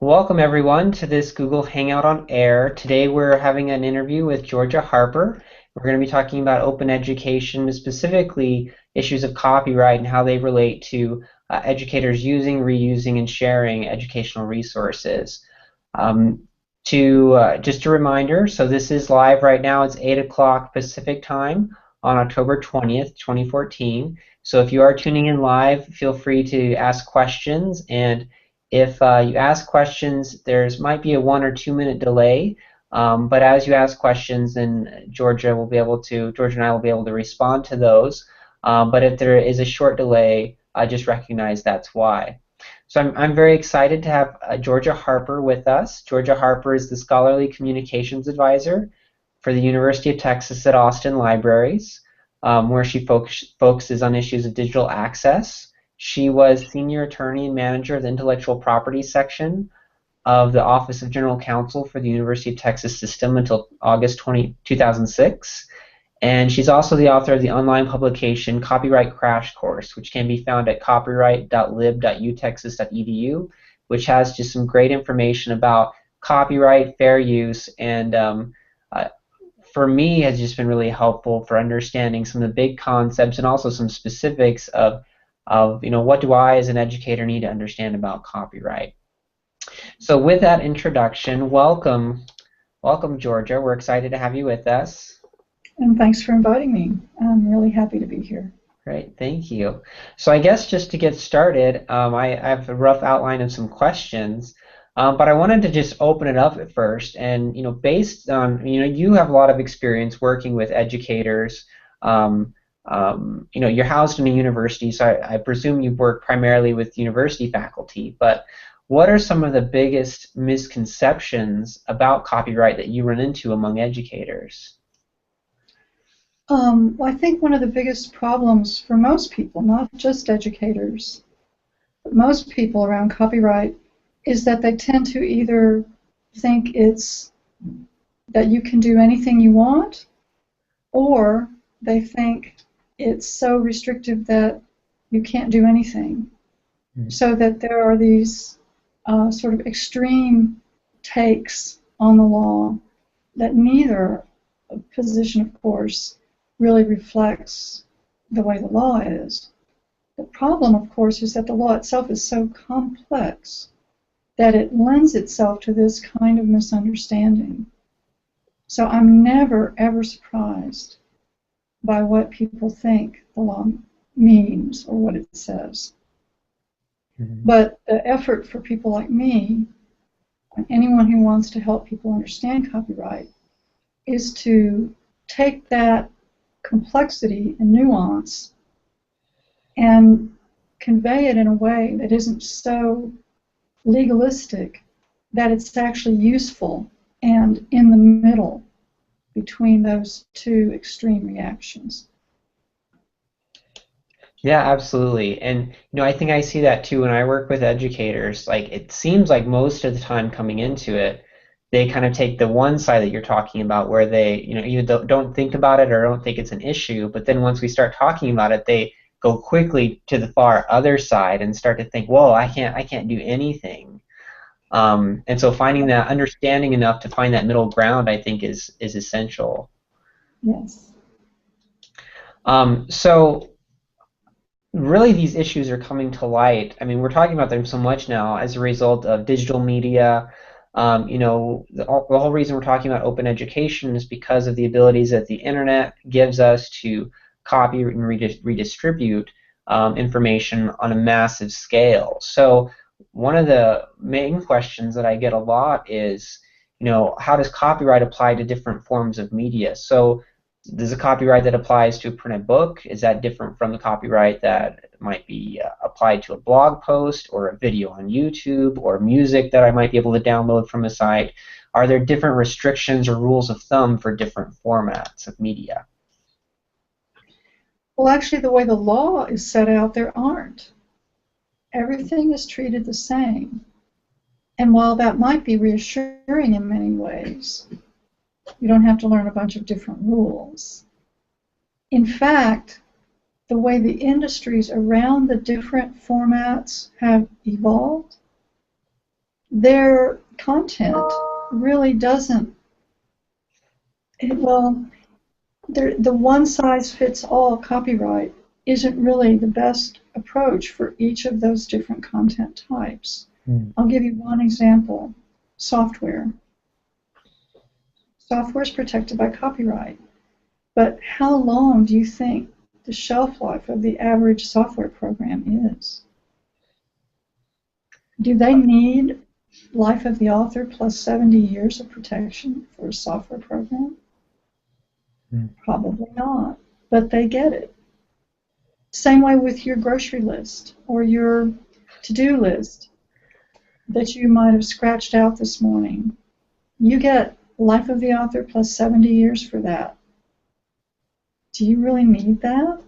Welcome everyone to this Google Hangout on Air. Today we're having an interview with Georgia Harper. We're going to be talking about open education, specifically issues of copyright and how they relate to educators using, reusing, and sharing educational resources. Um, just a reminder, so this is live right now. It's 8 o'clock Pacific time on October 20th, 2014. So if you are tuning in live, feel free to ask questions, and if you ask questions, there's might be a 1 or 2 minute delay, but as you ask questions, then Georgia and I will be able to respond to those. But if there is a short delay, just recognize that's why. So I'm very excited to have Georgia Harper with us. Georgia Harper is the Scholarly Communications Advisor for the University of Texas at Austin Libraries, where she focuses on issues of digital access. She was Senior Attorney and Manager of the Intellectual Property Section of the Office of General Counsel for the University of Texas System until August 2006. And she's also the author of the online publication Copyright Crash Course, which can be found at copyright.lib.utexas.edu, which has just some great information about copyright, fair use, and uh, for me has just been really helpful for understanding some of the big concepts and also some specifics of what do I as an educator need to understand about copyright. So with that introduction, welcome Georgia. We're excited to have you with us. And thanks for inviting me. I'm really happy to be here. Great, thank you. So I guess just to get started, I have a rough outline of some questions, but I wanted to just open it up at first. And based on you have a lot of experience working with educators. You're housed in a university, so I presume you work primarily with university faculty. But what are some of the biggest misconceptions about copyright that you run into among educators? Well, I think one of the biggest problems for most people, not just educators, but most people around copyright, is that they tend to either think it's that you can do anything you want, or they think it's so restrictive that you can't do anything. So that there are these sort of extreme takes on the law that neither position, of course, really reflects the way the law is. The problem, of course, is that the law itself is so complex that it lends itself to this kind of misunderstanding. So I'm never, ever surprised by what people think the law means or what it says. Mm-hmm. But the effort for people like me, and anyone who wants to help people understand copyright, is to take that complexity and nuance and convey it in a way that isn't so legalistic that it's actually useful and in the middle between those two extreme reactions. Yeah, absolutely. And I think I see that too when I work with educators. Like it seems like most of the time coming into it, they kind of take the one side that you're talking about where they, either don't think about it or don't think it's an issue, but then once we start talking about it, they go quickly to the far other side and start to think, whoa, I can't do anything. And so finding that understanding enough to find that middle ground, I think, is essential. Yes. So really these issues are coming to light. I mean, we're talking about them so much now as a result of digital media. The whole reason we're talking about open education is because of the abilities that the internet gives us to copy and redistribute information on a massive scale. So one of the main questions that I get a lot is, how does copyright apply to different forms of media? So there's a copyright that applies to a printed book. Is that different from the copyright that might be applied to a blog post or a video on YouTube or music that I might be able to download from a site? Are there different restrictions or rules of thumb for different formats of media? Well, actually, the way the law is set out, there aren't. Everything is treated the same. And while that might be reassuring in many ways, you don't have to learn a bunch of different rules. In fact, the way the industries around the different formats have evolved their content really doesn't, well, the one-size-fits-all copyright isn't really the best approach for each of those different content types. I'll give you one example. Software. Software is protected by copyright, but how long do you think the shelf life of the average software program is? Do they need life of the author plus 70 years of protection for a software program? Probably not, but they get it. Same way with your grocery list or your to-do list that you might have scratched out this morning. You get life of the author plus 70 years for that. Do you really need that?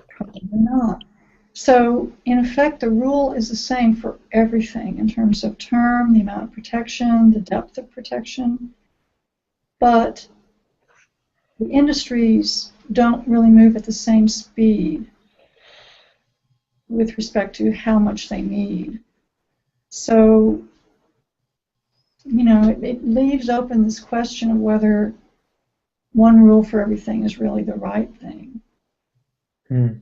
Probably not. So, in effect, the rule is the same for everything in terms of term, the amount of protection, the depth of protection. But the industries don't really move at the same speed with respect to how much they need. So, you know, it leaves open this question of whether one rule for everything is really the right thing. I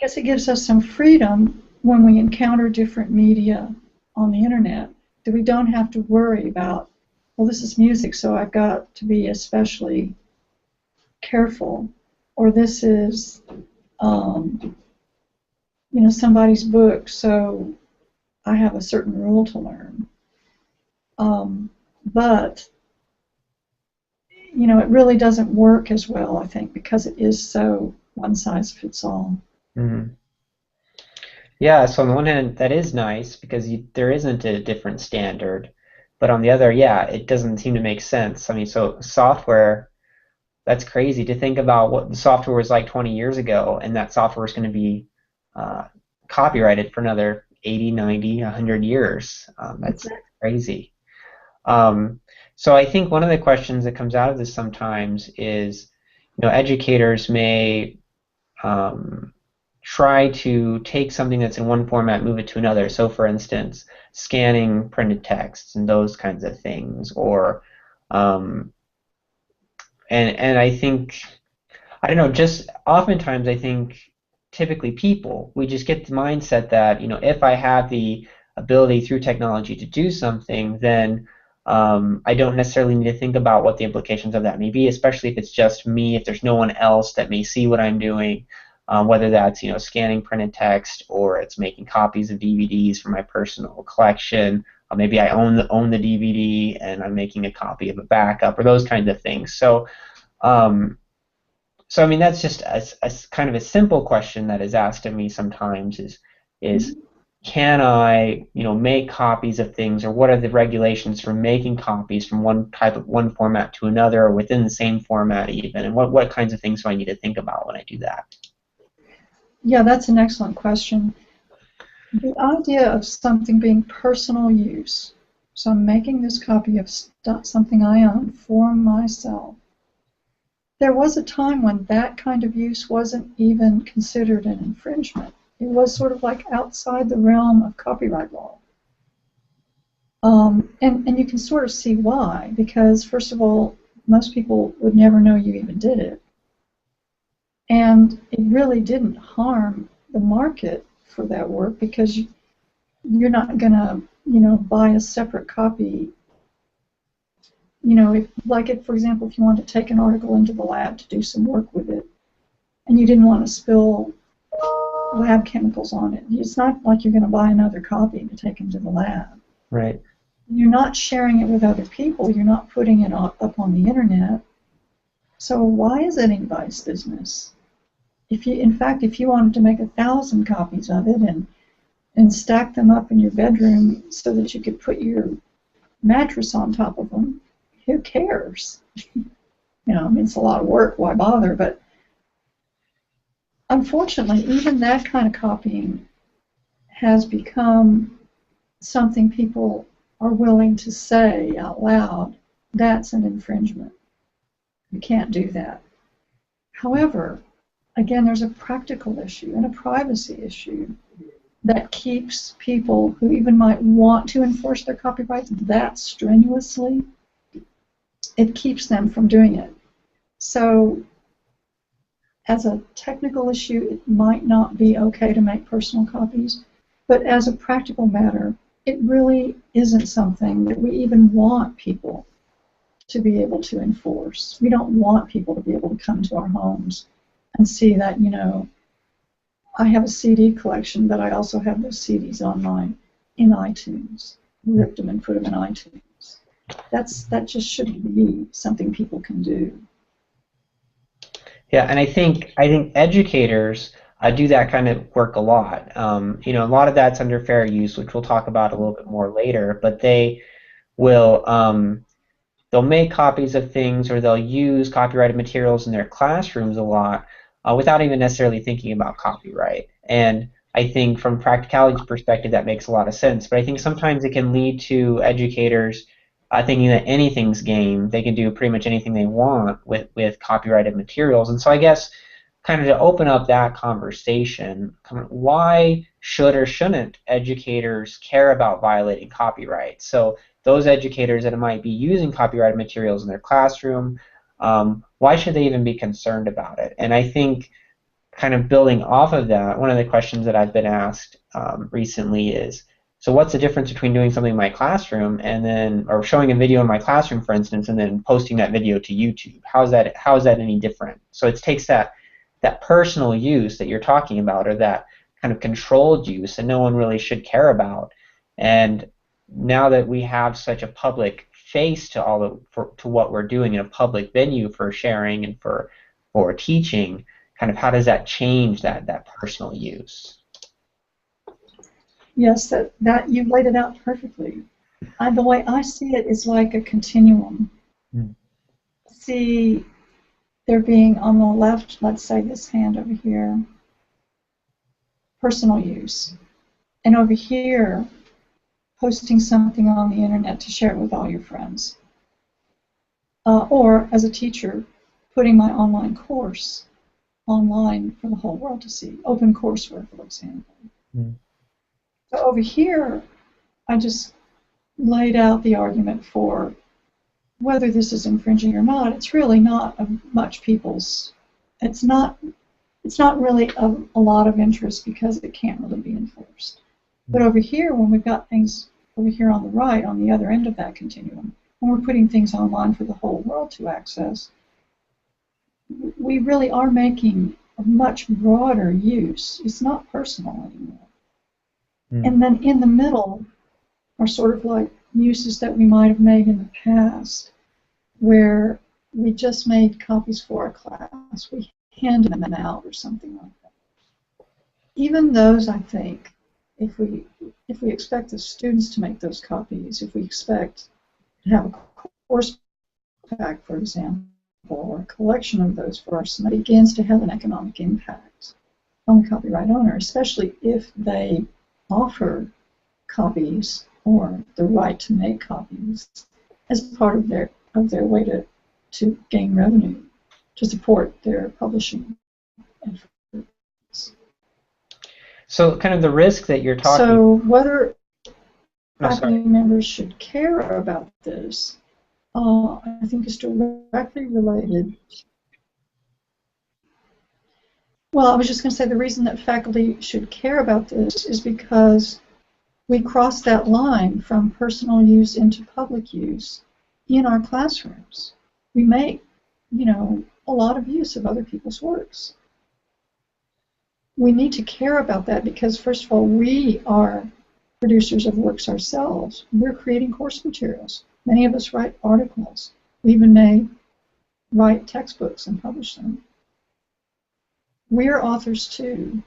guess it gives us some freedom when we encounter different media on the internet that we don't have to worry about, well, this is music, so I've got to be especially careful, or this is, you know, somebody's book, so I have a certain rule to learn. But, you know, it really doesn't work as well, I think, because it is so one size fits all. Yeah, so on the one hand, that is nice because there isn't a different standard. But on the other, yeah, it doesn't seem to make sense. I mean, so software, that's crazy to think about what the software was like 20 years ago, and that software is going to be copyrighted for another 80, 90, 100 years. That's crazy. So I think one of the questions that comes out of this sometimes is, you know, educators may try to take something that's in one format, move it to another. So, for instance, scanning printed texts and those kinds of things, or and I think, I don't know, just oftentimes I think typically people, we just get the mindset that, you know, if I have the ability through technology to do something, then I don't necessarily need to think about what the implications of that may be, especially if it's just me, if there's no one else that may see what I'm doing, whether that's, you know, scanning printed text or it's making copies of DVDs for my personal collection. Maybe I own the DVD and I'm making a copy of a backup or those kinds of things. So, so I mean, that's just a kind of a simple question that is asked of me sometimes is can I, you know, make copies of things, or what are the regulations for making copies from one format to another, or within the same format even, and what kinds of things do I need to think about when I do that? Yeah, that's an excellent question. The idea of something being personal use, so I'm making this copy of something I own for myself. There was a time when that kind of use wasn't even considered an infringement. It was sort of like outside the realm of copyright law. And you can sort of see why, because first of all, most people would never know you even did it. And it really didn't harm the market for that work, because you're not going to, you know, buy a separate copy. You know, if, for example, if you wanted to take an article into the lab to do some work with it, and you didn't want to spill lab chemicals on it, it's not like you're going to buy another copy to take into the lab. Right. You're not sharing it with other people. You're not putting it up on the internet. So why is it anybody's business? In fact, if you wanted to make 1,000 copies of it and stack them up in your bedroom so that you could put your mattress on top of them, who cares? You know, I mean, it's a lot of work. Why bother? But unfortunately, even that kind of copying has become something people are willing to say out loud, that's an infringement. You can't do that. However, again, there's a practical issue and a privacy issue. that keeps people who even might want to enforce their copyrights that strenuously, it keeps them from doing it. So as a technical issue, it might not be okay to make personal copies, but as a practical matter, it really isn't something that we even want people to be able to enforce. We don't want people to be able to come to our homes and see that, you know, I have a CD collection, but I also have those CDs online in iTunes. Ripped them and put them in iTunes. That just shouldn't be something people can do. Yeah, and I think educators do that kind of work a lot. You know, a lot of that's under fair use, which we'll talk about a little bit more later. But they will they'll make copies of things, or they'll use copyrighted materials in their classrooms a lot without even necessarily thinking about copyright. And I think from practicality's perspective, that makes a lot of sense. But I think sometimes it can lead to educators thinking that anything's game. They can do pretty much anything they want with copyrighted materials. And so I guess kind of to open up that conversation, why should or shouldn't educators care about violating copyright? So those educators that might be using copyrighted materials in their classroom, why should they even be concerned about it? And I think kind of building off of that, one of the questions that I've been asked recently is, so what's the difference between doing something in my classroom and then, or showing a video in my classroom, for instance, and then posting that video to YouTube? How is that any different? So it takes that personal use that you're talking about, or that kind of controlled use that no one really should care about. And now that we have such a public face to to what we're doing in a public venue for sharing and for teaching, kind of how does that change that personal use? Yes, that you laid it out perfectly. The way I see it is like a continuum. Mm. See there being on the left, let's say this hand over here, personal use. And over here, posting something on the internet to share it with all your friends. Or as a teacher, putting my online course online for the whole world to see. Open courseware, for example. Mm. So over here, I just laid out the argument for whether this is infringing or not. It's really not of much people's. It's not really of a lot of interest because it can't really be enforced. But over here, when we've got things over here on the right, on the other end of that continuum, when we're putting things online for the whole world to access, we really are making a much broader use. It's not personal anymore. Mm. And then in the middle are sort of like uses that we might have made in the past, where we just made copies for a class. We handed them out or something like that. Even those, I think, if we expect the students to make those copies, if we expect to have a course pack, for example, or a collection of those for our semester, begins to have an economic impact on the copyright owner, especially if they offer copies or the right to make copies as part of their way to gain revenue, to support their publishing efforts. So kind of the risk that you're talking. So whether faculty members should care about this, I think is directly related. Well, I was just going to say the reason that faculty should care about this is because we cross that line from personal use into public use in our classrooms. We make, a lot of use of other people's works. We need to care about that because, first of all, we are producers of works ourselves. We're creating course materials. Many of us write articles. We even may write textbooks and publish them. We're authors too,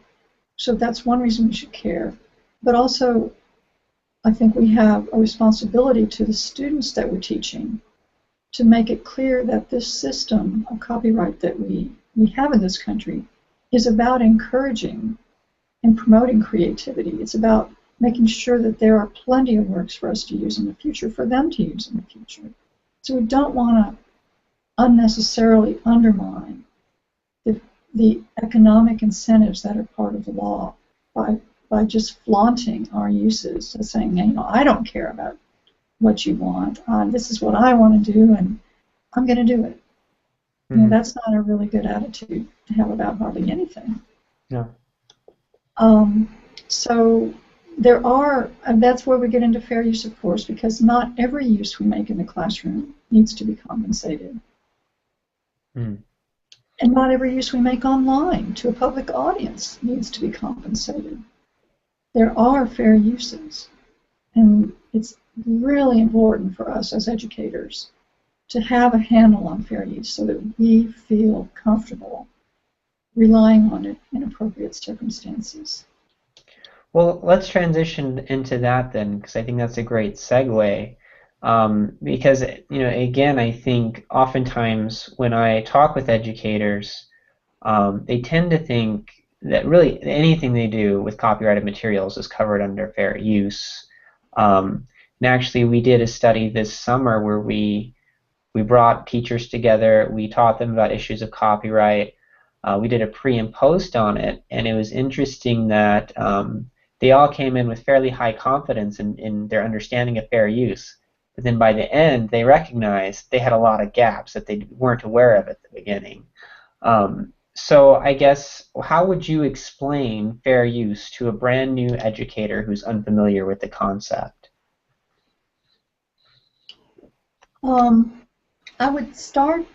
so that's one reason we should care. But also, I think we have a responsibility to the students that we're teaching to make it clear that this system of copyright that we have in this country is about encouraging and promoting creativity. It's about making sure that there are plenty of works for us to use in the future, for them to use in the future. So we don't want to unnecessarily undermine the economic incentives that are part of the law by by just flaunting our uses and saying, you know, I don't care about what you want. This is what I want to do, and I'm going to do it. You know, that's not a really good attitude to have about hardly anything. No. So there are, and that's where we get into fair use, of course, because not every use we make in the classroom needs to be compensated. And not every use we make online to a public audience needs to be compensated. There are fair uses, and it's really important for us as educators to have a handle on fair use so that we feel comfortable relying on it in appropriate circumstances. Well, let's transition into that then, because I think that's a great segue. Because, you know, again, I think oftentimes when I talk with educators, they tend to think that really anything they do with copyrighted materials is covered under fair use. And actually, we did a study this summer where we brought teachers together, we taught them about issues of copyright, we did a pre and post on it, and it was interesting that they all came in with fairly high confidence in their understanding of fair use. But then by the end, they recognized they had a lot of gaps that they weren't aware of at the beginning. So I guess, how would you explain fair use to a brand new educator who's unfamiliar with the concept? I would start,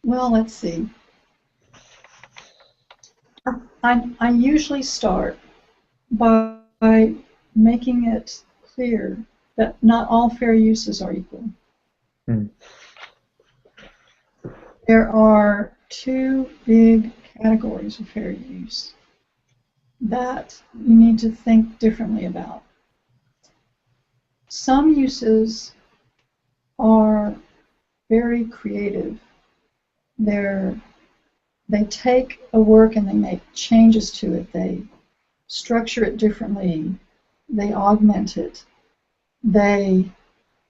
well, let's see. I usually start by making it clear that not all fair uses are equal. There are two big categories of fair use that you need to think differently about. Some uses are very creative. They take a work and they make changes to it. They structure it differently. They augment it. They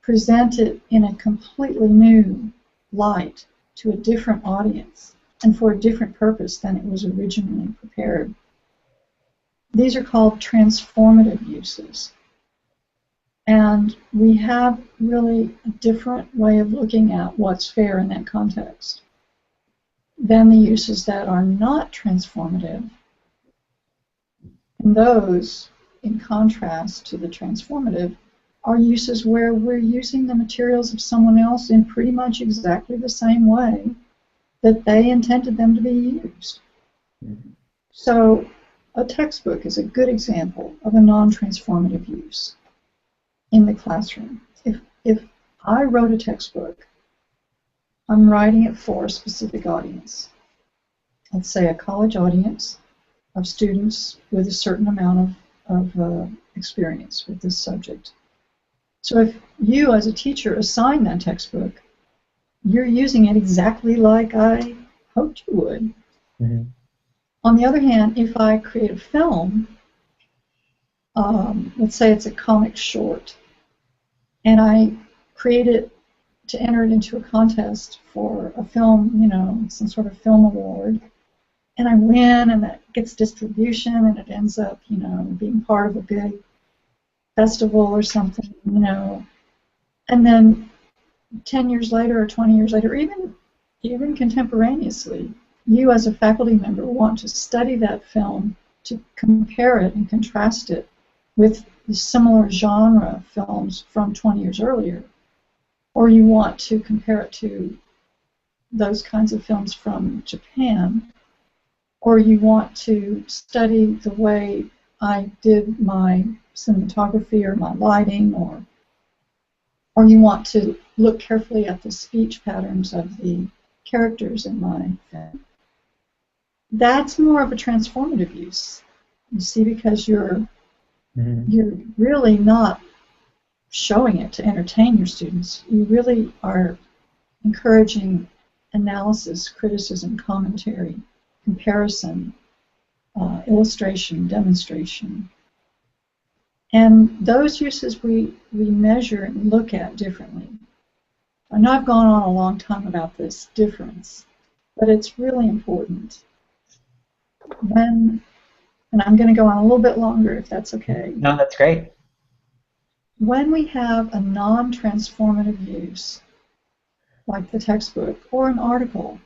present it in a completely new light to a different audience and for a different purpose than it was originally prepared. These are called transformative uses. And we have really a different way of looking at what's fair in that context than the uses that are not transformative. And those, in contrast to the transformative, are uses where we're using the materials of someone else in pretty much exactly the same way that they intended them to be used. So a textbook is a good example of a non-transformative use in the classroom. If I wrote a textbook, I'm writing it for a specific audience. Let's say a college audience of students with a certain amount of experience with this subject. So if you, as a teacher, assign that textbook, you're using it exactly like I hoped you would. On the other hand, if I create a film, let's say it's a comic short, and I create it to enter it into a contest for a film, you know, some sort of film award, and I win, and that gets distribution, and it ends up, you know, being part of a big festival or something, you know, and then 10 years later or 20 years later, or even contemporaneously, you as a faculty member want to study that film to compare it and contrast it with the similar genre films from 20 years earlier, or you want to compare it to those kinds of films from Japan, or you want to study the way I did my cinematography or my lighting, or you want to look carefully at the speech patterns of the characters in my film. That's more of a transformative use, you see, because you're really not showing it to entertain your students. You really are encouraging analysis, criticism, commentary, comparison, illustration, demonstration. And those uses we measure and look at differently. I know I've gone on a long time about this difference, but it's really important. When And I'm going to go on a little bit longer if that's okay. No, that's great. When we have a non-transformative use, like the textbook or an article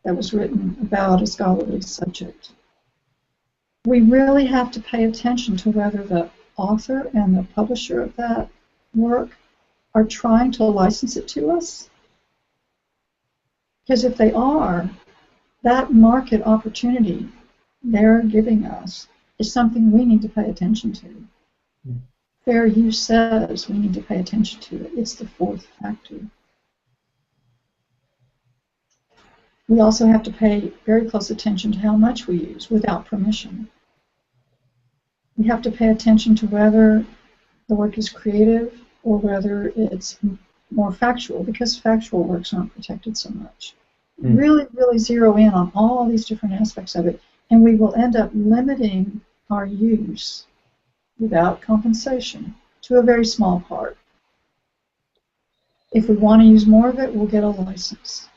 that was written about a scholarly subject, we really have to pay attention to whether the author and the publisher of that work are trying to license it to us. Because if they are, that market opportunity they're giving us is something we need to pay attention to. Fair use says we need to pay attention to it. It's the fourth factor. We also have to pay very close attention to how much we use without permission. We have to pay attention to whether the work is creative or whether it's more factual, because factual works aren't protected so much. Really, really zero in on all these different aspects of it, and we will end up limiting our use without compensation to a very small part. If we want to use more of it, we'll get a license.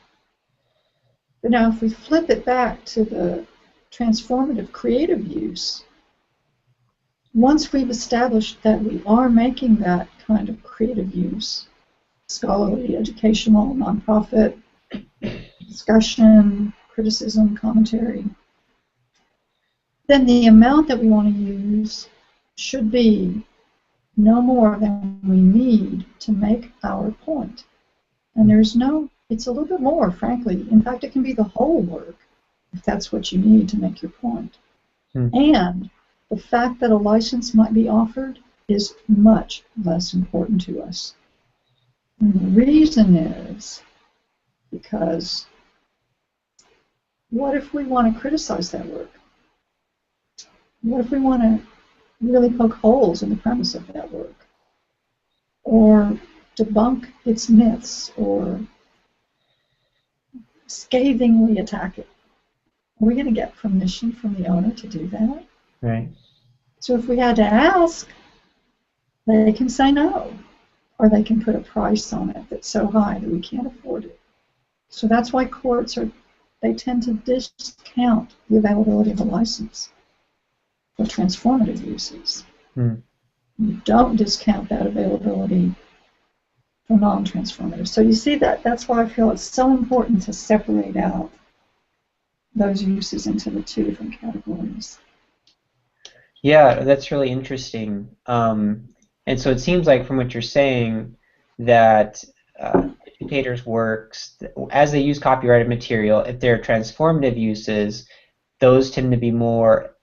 But now if we flip it back to the transformative creative use, once we've established that we are making that kind of creative use, scholarly, educational, nonprofit, discussion, criticism, commentary, then the amount that we want to use should be no more than we need to make our point. And it's a little bit more, frankly. In fact, it can be the whole work, if that's what you need to make your point. And the fact that a license might be offered is much less important to us. And the reason is because what if we want to criticize that work? What if we want to really poke holes in the premise of that work? Or debunk its myths, or scathingly attack it? Are we going to get permission from the owner to do that? Right. So if we had to ask, they can say no, or they can put a price on it that's so high that we can't afford it. So that's why courts they tend to discount the availability of a license for transformative uses. You don't discount that availability for non-transformative. So you see that's why I feel it's so important to separate out those uses into the two different categories. Yeah, that's really interesting. And so it seems like from what you're saying that educators' works, as they use copyrighted material, if they're transformative uses, those tend to be more,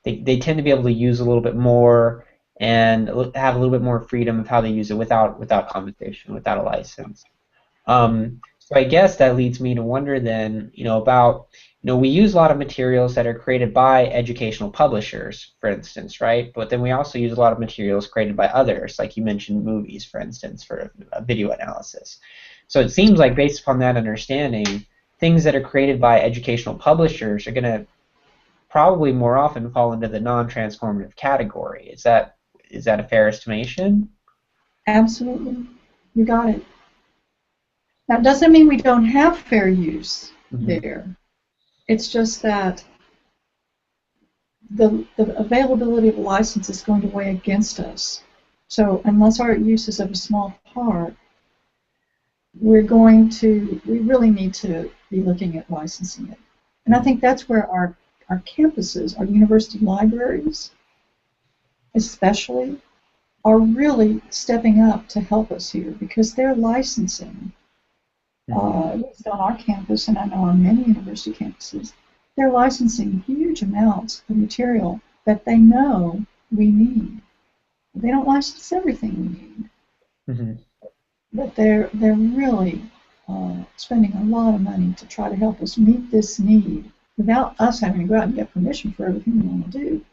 they tend to be able to use a little bit more and have a little bit more freedom of how they use it without compensation, without a license. So I guess that leads me to wonder then, about, we use a lot of materials that are created by educational publishers, for instance, right? But then we also use a lot of materials created by others, like you mentioned movies, for instance, for a video analysis. So it seems like based upon that understanding, things that are created by educational publishers are going to probably more often fall into the non-transformative category. Is that a fair estimation? Absolutely. You got it. That doesn't mean we don't have fair use there. It's just that the availability of a license is going to weigh against us. So unless our use is of a small part, we really need to be looking at licensing it. And I think that's where our campuses, our university libraries, especially, are really stepping up to help us here, because they're licensing, at least on our campus, and I know on many university campuses, they're licensing huge amounts of material that they know we need. They don't license everything we need, but they're really spending a lot of money to try to help us meet this need without us having to go out and get permission for everything we want to do.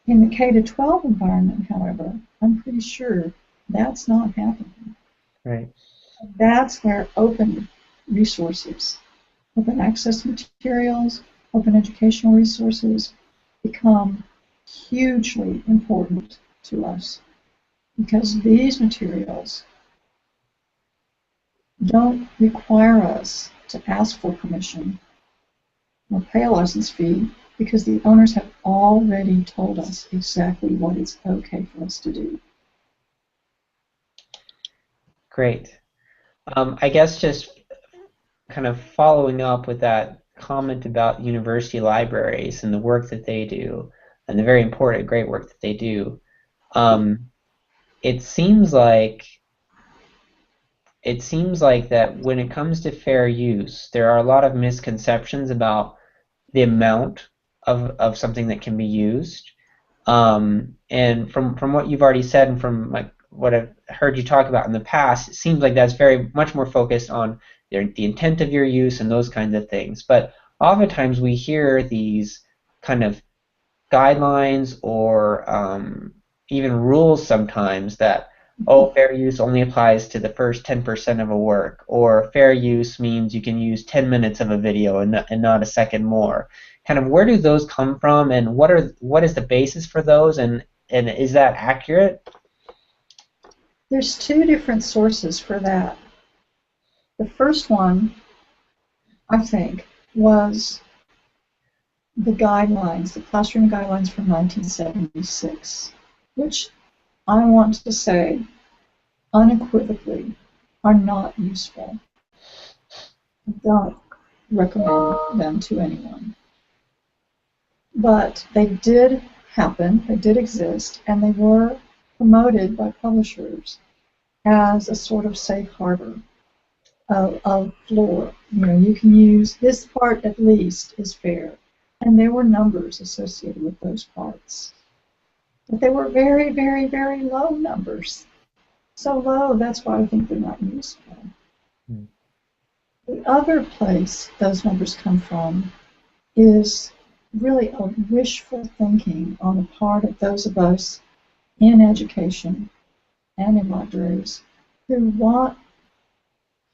In the K-12 environment, however, I'm pretty sure that's not happening. Right. That's where open resources, open access materials, open educational resources become hugely important to us, because these materials don't require us to ask for permission or pay a license fee, because the owners have already told us exactly what it's okay for us to do. Great. I guess just kind of following up with that comment about university libraries and the work that they do, and the very important, great work that they do. It seems like that when it comes to fair use, there are a lot of misconceptions about the amount of something that can be used. And from what you've already said and from what I've heard you talk about in the past, it seems like that's very much more focused on the intent of your use and those kinds of things. But oftentimes we hear these kind of guidelines or even rules sometimes that, oh, fair use only applies to the first 10% of a work, or fair use means you can use 10 minutes of a video and not a second more. Kind of where do those come from, and what is the basis for those, and is that accurate? There's two different sources for that. The first one, I think, was the guidelines, the classroom guidelines from 1976, which I want to say unequivocally are not useful. I don't recommend them to anyone. But they did happen, they did exist, and they were promoted by publishers as a sort of safe harbor of floor. You know, you can use this part at least is fair. And there were numbers associated with those parts. But they were very, very, very low numbers. So low, that's why I think they're not useful. Hmm. The other place those numbers come from is really a wishful thinking on the part of those of us in education and in libraries who want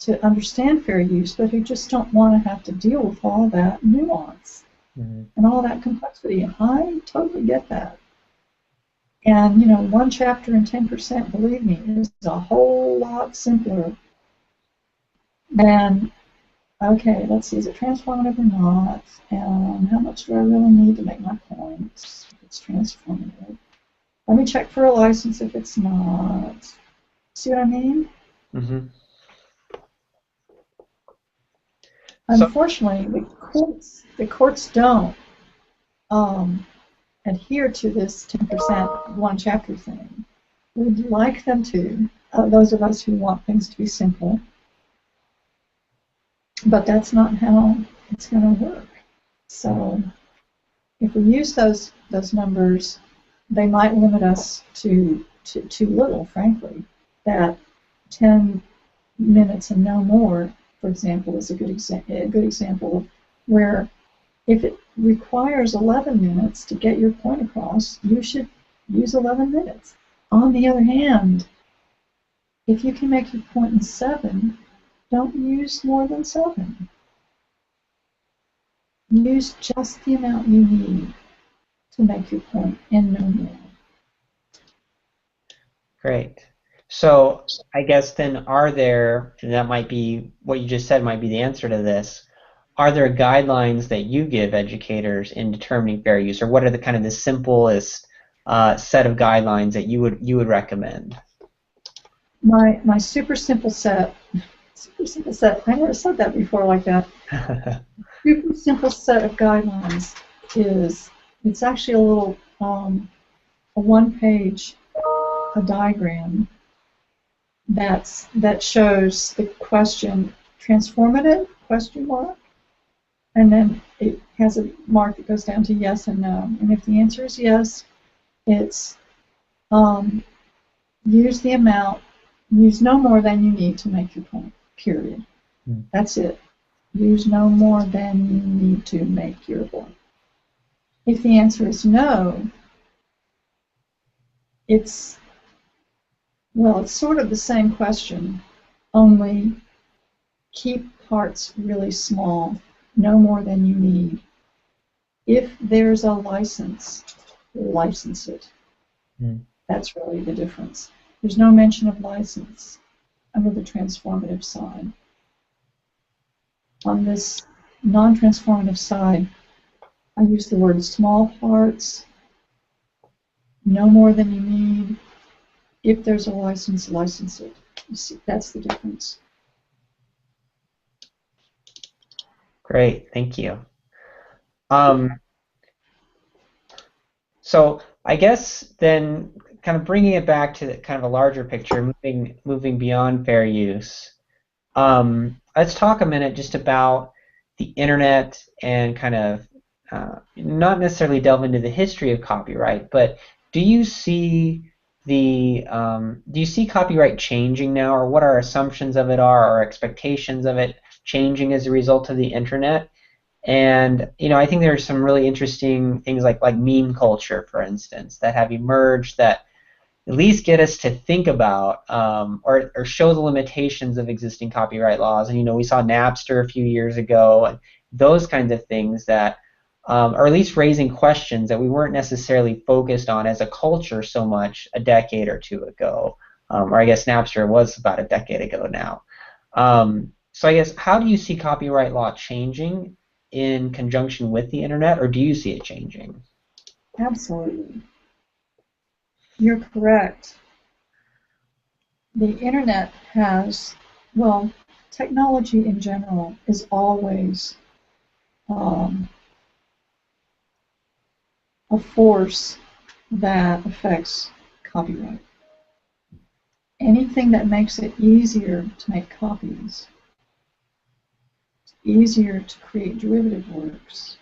to understand fair use, but who just don't want to have to deal with all that nuance and all that complexity. And I totally get that. And, you know, one chapter in 10%, believe me, is a whole lot simpler than, okay, let's see, is it transformative or not? And how much do I really need to make my points if it's transformative? Let me check for a license if it's not. See what I mean? Mm-hmm. Unfortunately, the courts don't adhere to this 10% one chapter thing. We'd like them to, those of us who want things to be simple, but that's not how it's going to work. So if we use those numbers, they might limit us to too little, frankly. That 10 minutes and no more, for example, is a good example of where if it requires 11 minutes to get your point across, you should use 11 minutes. On the other hand, if you can make your point in 7, don't use more than 7. Use just the amount you need to make your point and no more. Great. So I guess then and that might be, what you just said might be the answer to this, are there guidelines that you give educators in determining fair use, or what are the kind of the simplest set of guidelines that you would recommend? My super simple set, I never said that before like that. Super simple set of guidelines it's actually a little, a one-page diagram that shows the question, transformative, question mark, and then it has a mark that goes down to yes and no. And if the answer is yes, it's use the amount, use no more than you need to make your point, period. That's it. Use no more than you need to make your point. If the answer is no, it's sort of the same question, only keep parts really small, no more than you need. If there's a license it. That's really the difference. There's no mention of license under the transformative side. On this non-transformative side, I use the word small parts, no more than you need. If there's a license, license it. You see, that's the difference. Great, thank you. Um, so I guess then, kind of bringing it back to kind of a larger picture, moving beyond fair use. Let's talk a minute just about the internet and kind of not necessarily delve into the history of copyright, but do you see do you see copyright changing now, or what our assumptions of it are, or expectations of it changing as a result of the internet? And I think there's some really interesting things like meme culture, for instance, that have emerged that at least get us to think about or show the limitations of existing copyright laws. And we saw Napster a few years ago, and those kinds of things that are at least raising questions that we weren't necessarily focused on as a culture so much a decade or two ago. Or I guess Napster was about a decade ago now. So I guess, how do you see copyright law changing in conjunction with the internet, or do you see it changing? Absolutely. You're correct. The internet has, well, technology in general is always a force that affects copyright. Anything that makes it easier to make copies, easier to create derivative works,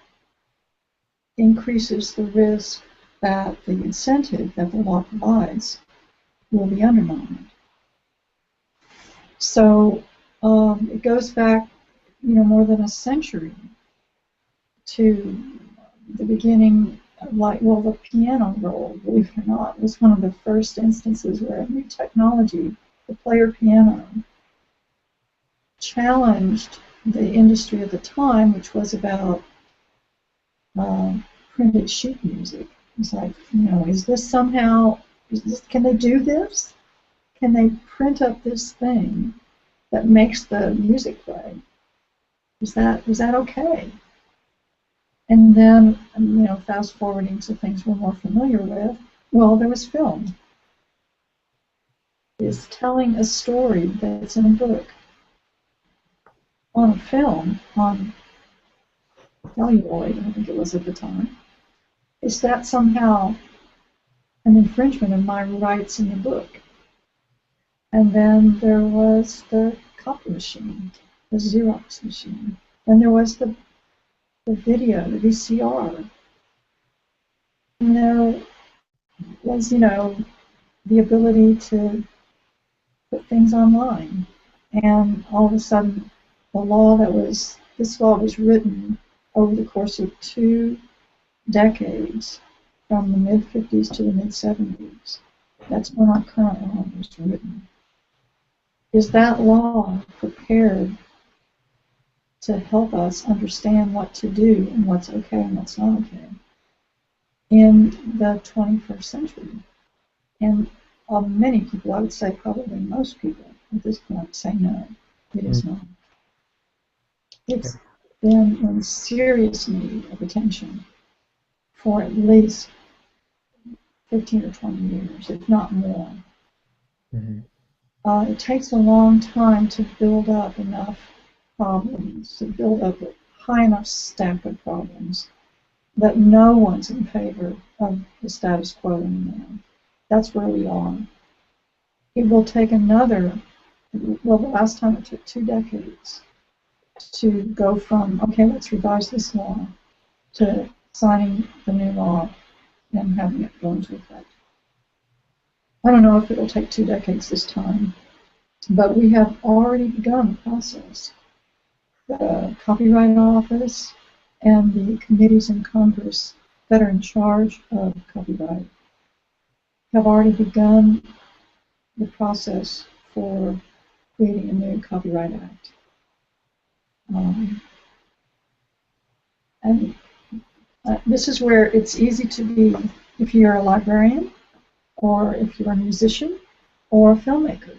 increases the risk that the incentive that the law provides will be undermined. So it goes back, more than a century to the beginning, the piano roll, believe it or not, was one of the first instances where a new technology, the player piano, challenged the industry at the time, which was about printed sheet music. It's like, is this somehow, can they do this? Can they print up this thing that makes the music play? Is that okay? And then, fast forwarding to things we're more familiar with, well, there was film. Is telling a story that's in a book on a film, on celluloid, I think it was at the time. Is that somehow an infringement of my rights in the book? And then there was the copy machine, the Xerox machine. Then there was the video, the VCR. And there was, the ability to put things online. And all of a sudden, this law was written over the course of 2 decades, from the mid-50s to the mid-70s. That's when our current law was written. Is that law prepared to help us understand what to do and what's okay and what's not okay in the 21st century? And many people, I would say probably most people at this point, say no, it is not. It's been in serious need of attention for at least 15 or 20 years, if not more. Mm-hmm. It takes a long time to build up enough problems, to build up a high enough stack of problems that no one's in favor of the status quo anymore. That's where we are. It will take the last time it took 2 decades to go from, okay, let's revise this law, to signing the new law and having it go into effect. I don't know if it'll take 2 decades this time, but we have already begun the process. The Copyright Office and the committees in Congress that are in charge of copyright have already begun the process for creating a new Copyright Act. And this is where it's easy to be, if you're a librarian, or if you're a musician, or a filmmaker,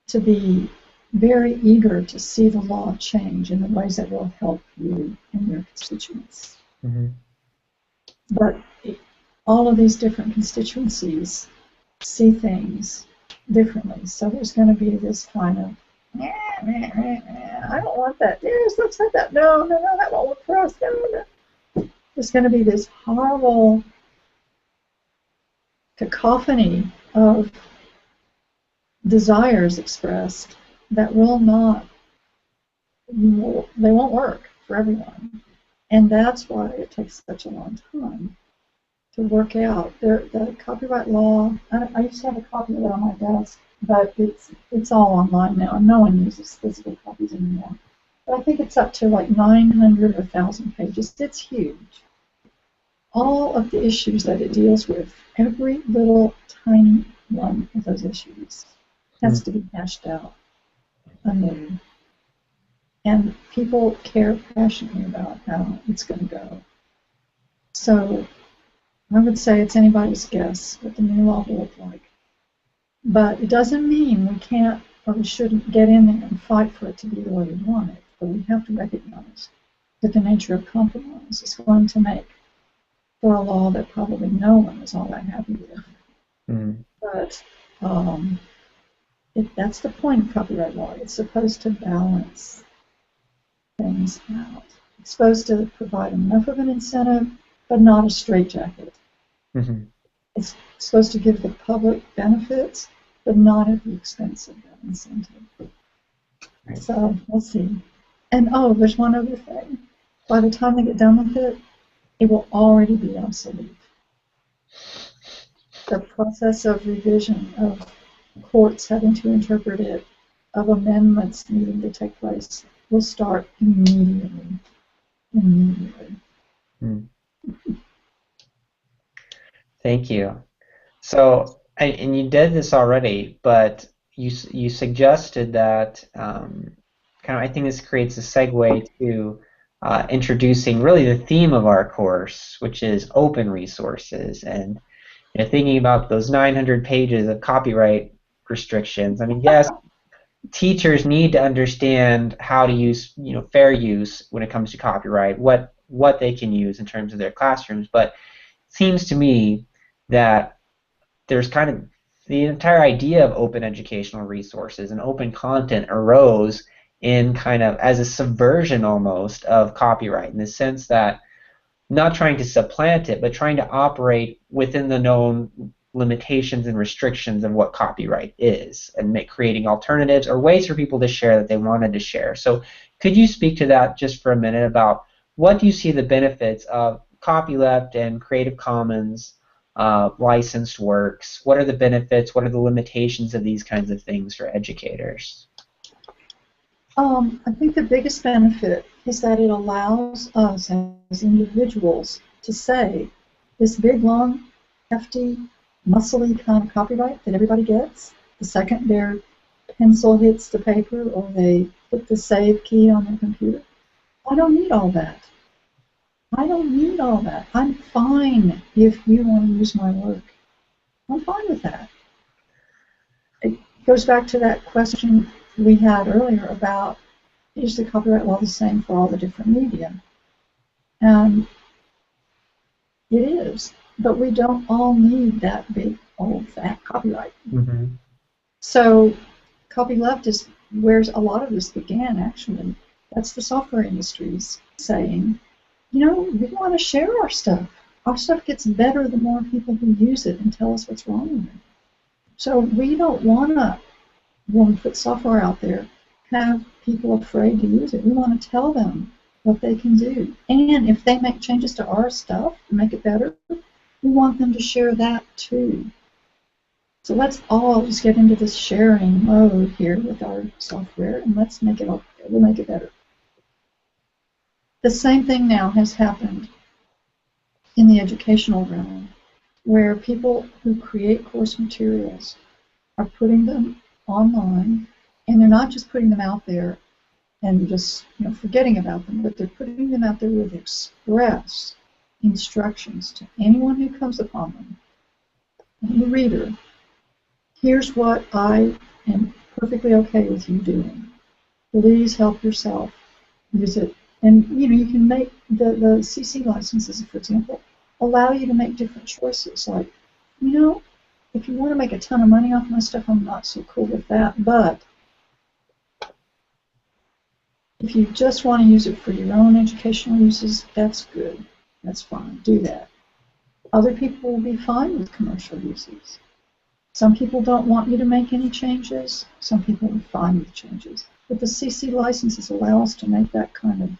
to be very eager to see the law change in the ways that will help you and your constituents. Mm-hmm. But all of these different constituencies see things differently. So there's going to be this kind of, I don't want that. Yes, let's have that. No, no, no, that won't work for us. No, no. There's going to be this horrible cacophony of desires expressed that will not, they won't work for everyone. And that's why it takes such a long time to work out. The copyright law, I used to have a copy of it on my desk, but it's all online now, and no one uses physical copies anymore. But I think it's up to like 900 or 1,000 pages. It's huge. All of the issues that it deals with, every little tiny one of those issues has to be hashed out anew. And people care passionately about how it's going to go. So I would say it's anybody's guess what the new law will look like. But it doesn't mean we can't or we shouldn't get in there and fight for it to be the way we want it. But we have to recognize that the nature of compromise is going to make for a law that probably no one is all that happy with. Mm. But that's the point of copyright law. It's supposed to balance things out. It's supposed to provide enough of an incentive, but not a straitjacket. Mm-hmm. It's supposed to give the public benefits, but not at the expense of that incentive. Right. So we'll see. And there's one other thing. By the time they get done with it, it will already be obsolete. The process of revision, of courts having to interpret it, of amendments needing to take place, will start immediately. Mm. Thank you. So, and you did this already, but you suggested that I think this creates a segue to introducing really the theme of our course, which is open resources, and thinking about those 900 pages of copyright restrictions. I mean, yes, teachers need to understand how to use, fair use when it comes to copyright, what they can use in terms of their classrooms, but it seems to me that there's kind of the entire idea of open educational resources and open content arose in kind of as a subversion almost of copyright, in the sense that not trying to supplant it, but trying to operate within the known limitations and restrictions of what copyright is, and creating alternatives or ways for people to share that they wanted to share. So could you speak to that just for a minute about what do you see the benefits of copyleft and Creative Commons licensed works? What are the benefits? What are the limitations of these kinds of things for educators? I think the biggest benefit is that it allows us as individuals to say this big, long, hefty, muscly kind of copyright that everybody gets, the second their pencil hits the paper or they put the save key on their computer, I don't need all that. I don't need all that. I'm fine if you want to use my work. I'm fine with that. It goes back to that question we had earlier about, is the copyright law the same for all the different media? And it is, but we don't all need that big, old, fat copyright. Mm-hmm. So copyleft is where a lot of this began, actually. That's the software industries saying, we want to share our stuff. Our stuff gets better the more people who use it and tell us what's wrong with it. So we don't want to, when we put software out there, have people afraid to use it. We want to tell them what they can do. And if they make changes to our stuff and make it better, we want them to share that too. So let's all just get into this sharing mode here with our software, and let's make it all, we'll make it better. The same thing now has happened in the educational realm, where people who create course materials are putting them online, and they're not just putting them out there and just forgetting about them, but they're putting them out there with express instructions to anyone who comes upon them. Any reader, here's what I am perfectly okay with you doing. Please help yourself. Use it And you can make the CC licenses, for example, allow you to make different choices. Like, if you want to make a ton of money off my stuff, I'm not so cool with that. But if you just want to use it for your own educational uses, that's good. That's fine. Do that. Other people will be fine with commercial uses. Some people don't want you to make any changes. Some people are fine with changes. But the CC licenses allow us to make that kind of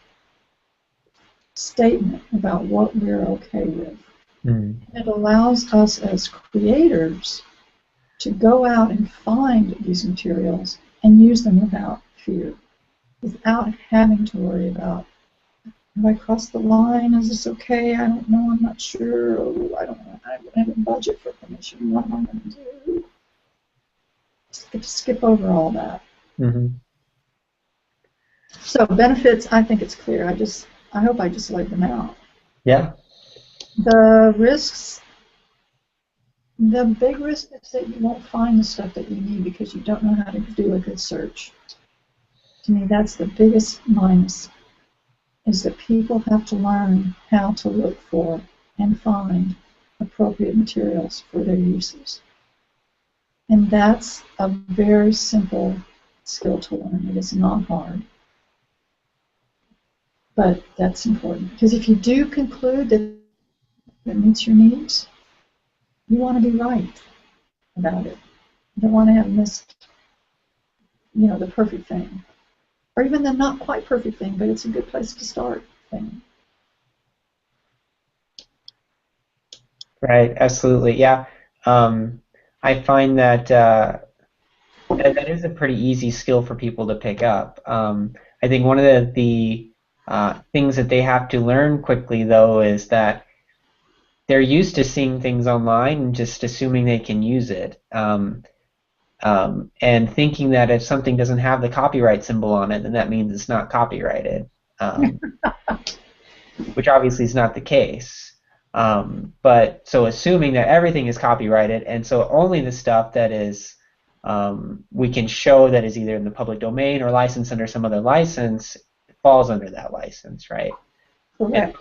statement about what we're okay with. Mm. It allows us as creators to go out and find these materials and use them without fear, without having to worry about, have I crossed the line? Is this okay? I don't know. I'm not sure. Oh, I don't have a budget for permission. What am I going to do? Skip over all that. Mm-hmm. So benefits, I think it's clear. I hope I just laid them out. Yeah. The risks, the big risk is that you won't find the stuff that you need because you don't know how to do a good search. To me, that's the biggest minus, is that people have to learn how to look for and find appropriate materials for their uses. And that's a very simple skill to learn. It is not hard. But that's important. Because if you do conclude that it meets your needs, you want to be right about it. You don't want to have missed, the perfect thing. Or even the not quite perfect thing, but it's a good place to start thing. Right. Absolutely. Yeah. I find that that is a pretty easy skill for people to pick up. I think one of the things that they have to learn quickly, though, is that they're used to seeing things online and just assuming they can use it, and thinking that if something doesn't have the copyright symbol on it, then that means it's not copyrighted, which obviously is not the case. But so assuming that everything is copyrighted, and so only the stuff that is we can show that is either in the public domain or licensed under some other license falls under that license, right? Correct.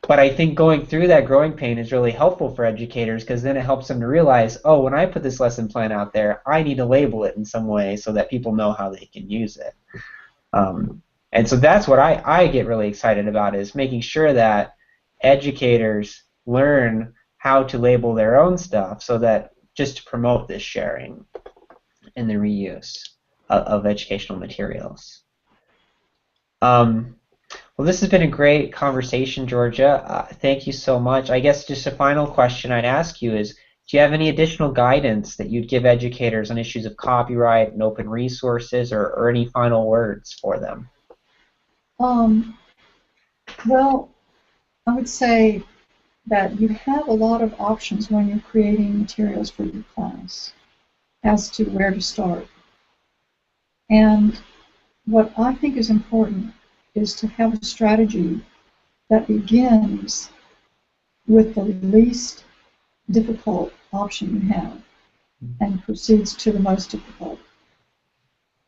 But I think going through that growing pain is really helpful for educators because then it helps them to realize, oh, when I put this lesson plan out there, I need to label it in some way so that people know how they can use it. And so that's what I get really excited about, is making sure that educators learn how to label their own stuff so that just to promote this sharing and the reuse of educational materials. Well, this has been a great conversation, Georgia. Thank you so much. I guess just a final question I'd ask you is, do you have any additional guidance that you'd give educators on issues of copyright and open resources, or any final words for them? Well, I would say that you have a lot of options when you're creating materials for your class as to where to start. And what I think is important is to have a strategy that begins with the least difficult option you have and proceeds to the most difficult.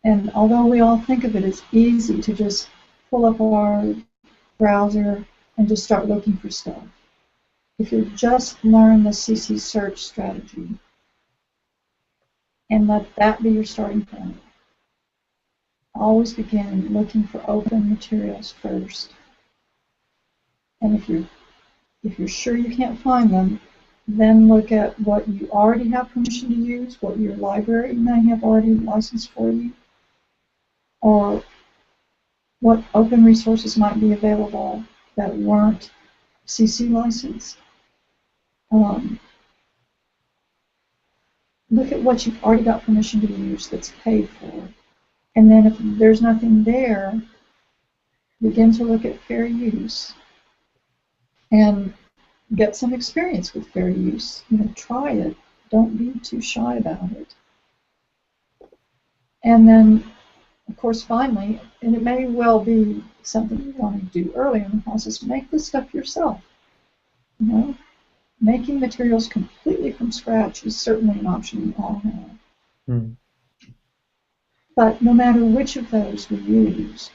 And although we all think of it as easy to just pull up our browser and just start looking for stuff, if you just learn the CC search strategy and let that be your starting point, always begin looking for open materials first. And if you're sure you can't find them, then look at what you already have permission to use, what your library may have already licensed for you, or what open resources might be available that weren't CC licensed. Look at what you've already got permission to use that's paid for. And then if there's nothing there, begin to look at fair use and get some experience with fair use. Try it. Don't be too shy about it. And then, of course, finally, and it may well be something you want to do early in the process, make this stuff yourself. Making materials completely from scratch is certainly an option we all have. But no matter which of those we use,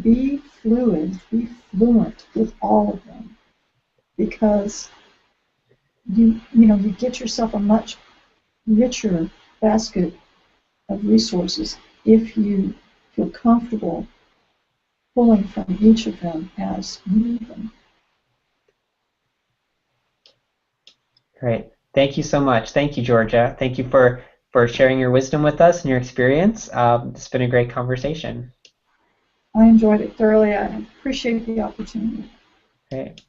be fluid, be fluent with all of them, because you get yourself a much richer basket of resources if you feel comfortable pulling from each of them as you need them. Great. Thank you so much. Thank you, Georgia. Thank you for sharing your wisdom with us and your experience. It's been a great conversation. I enjoyed it thoroughly. I appreciate the opportunity. Great.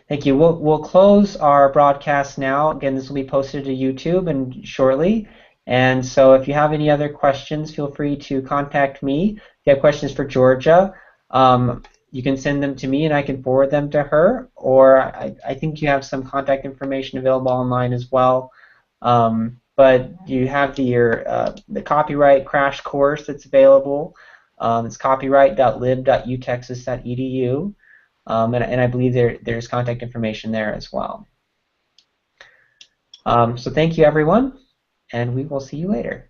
Thank you. We'll close our broadcast now. Again, this will be posted to YouTube and shortly. And so if you have any other questions, feel free to contact me. If you have questions for Georgia, you can send them to me and I can forward them to her. Or I think you have some contact information available online as well. But you have the copyright crash course that's available. It's copyright.lib.utexas.edu. And I believe there's contact information there as well. So thank you, everyone, and we will see you later.